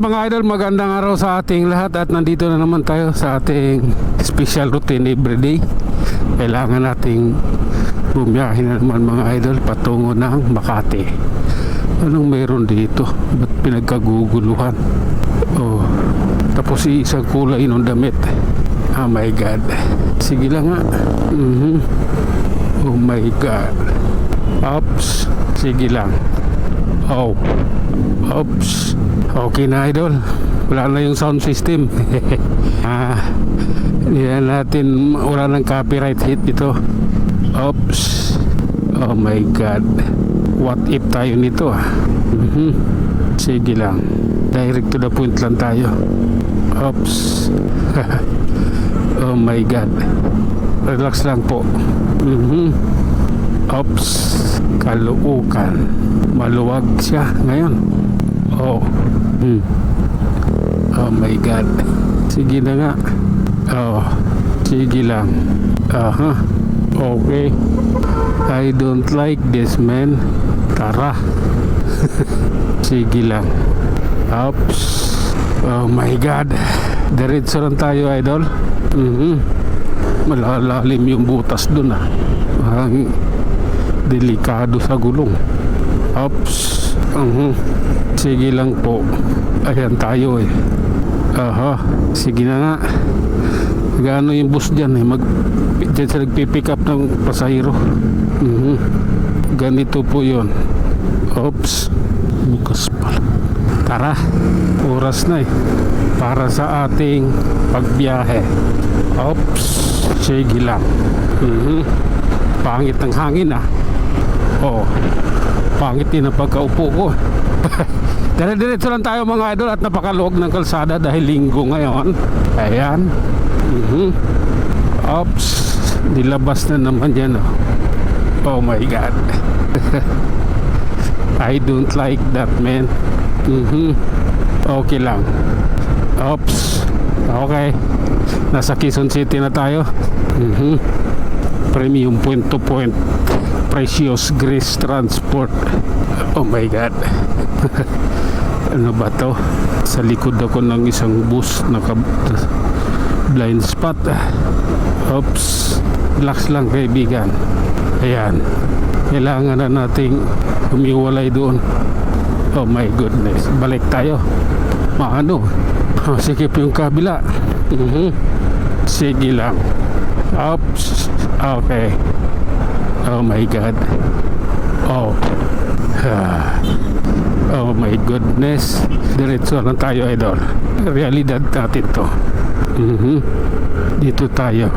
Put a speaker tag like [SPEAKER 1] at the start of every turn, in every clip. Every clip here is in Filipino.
[SPEAKER 1] mga idol, magandang araw sa ating lahat at nandito na naman tayo sa ating special routine everyday. Kailangan nating bumiyahin na naman mga idol patungo ng Makati. Anong meron dito? Ba't pinagkaguguluhan? Oh, tapos isang kulay ng damit. Oh my God. Sige lang nga. Oh my God. Oops. Sige lang. Oh. Oops. Okay na idol. Wala na yung sound system. Yan natin. Wala ng copyright hit ito. Oops. Oh my God. What if tayo nito Sige lang. Direct to the point lang tayo. Oops. Oh my God. Relax lang po. Oops. Kaluukan. Maluwag siya ngayon. Oh. Oh my God. Sige na nga. Oh. Sige lang. Okay. I don't like this, man. Tara. Sige lang. Oops. Oh my God. Diretso lang tayo, idol. Malalalim yung butas dun delikado sa gulong. Oops. Sige lang po. Ayan tayo sige na nga. Gaano yung bus dyan dyan sa nagpipick up ng pasahero. Ganito po yun. Oops. Bukas pala. Tara. Oras na para sa ating pagbiyahe. Oops. Sige lang. Pangit ng hangin pangit din ang pagkaupo ko. Diretso lang tayo mga idol at napakaluwag ng kalsada dahil linggo ngayon. Ayan. Oops. Nilabas na naman yan Oh my God. I don't like that, man. Okay lang. Oops. Okay. Nasa Quezon City na tayo. Premium point to point. Precious Grace Transport. Oh my God. Ano ba to? Sa likod ako ng isang bus naka blind spot. Oops. Relax lang kaibigan. Ayan. Kailangan na nating humiwalay doon. Oh my goodness. Balik tayo. Sikip yung kabila. Sige lang. Oops. Okay. Oh my God. Oh my goodness. Diretso lang tayo idol. Realidad natin to. Dito tayo.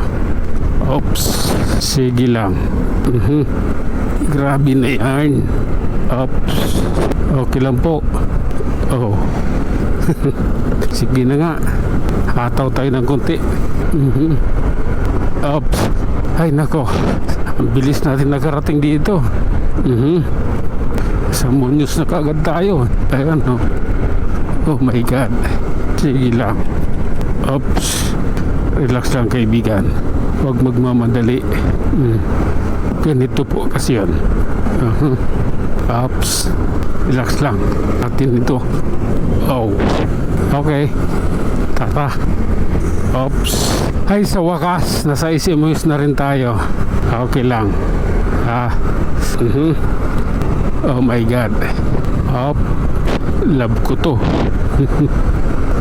[SPEAKER 1] Oops. Sige lang. Grabe na yan. Oops. Okay lang po. Oh. Sige na nga. Hataw tayo ng konti. Oops. Ay nako. Ang bilis natin nakarating dito. Sa Muñoz na kaagad tayo. Ayan Oh my God. Sige lang. Oops. Relax lang kaibigan. Huwag magmamadali. Ganito po kasi yan. Oops. Relax lang. Natin ito. Oh. Okay. Tara. Oops. Ay sa wakas. Nasa SMUs na rin tayo. Okay lang. Oh my God. Love ko to.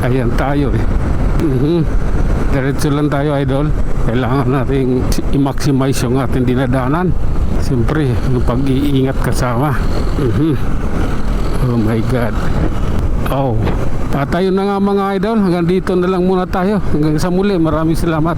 [SPEAKER 1] Ayan tayo Diretso lang tayo idol. Kailangan nating i-maximize yung ating dinadanan. Siyempre yung pag-iingat kasama. Oh my God. Tayo na nga mga idol. Hanggang dito na lang muna tayo. Hanggang sa muli. Maraming salamat.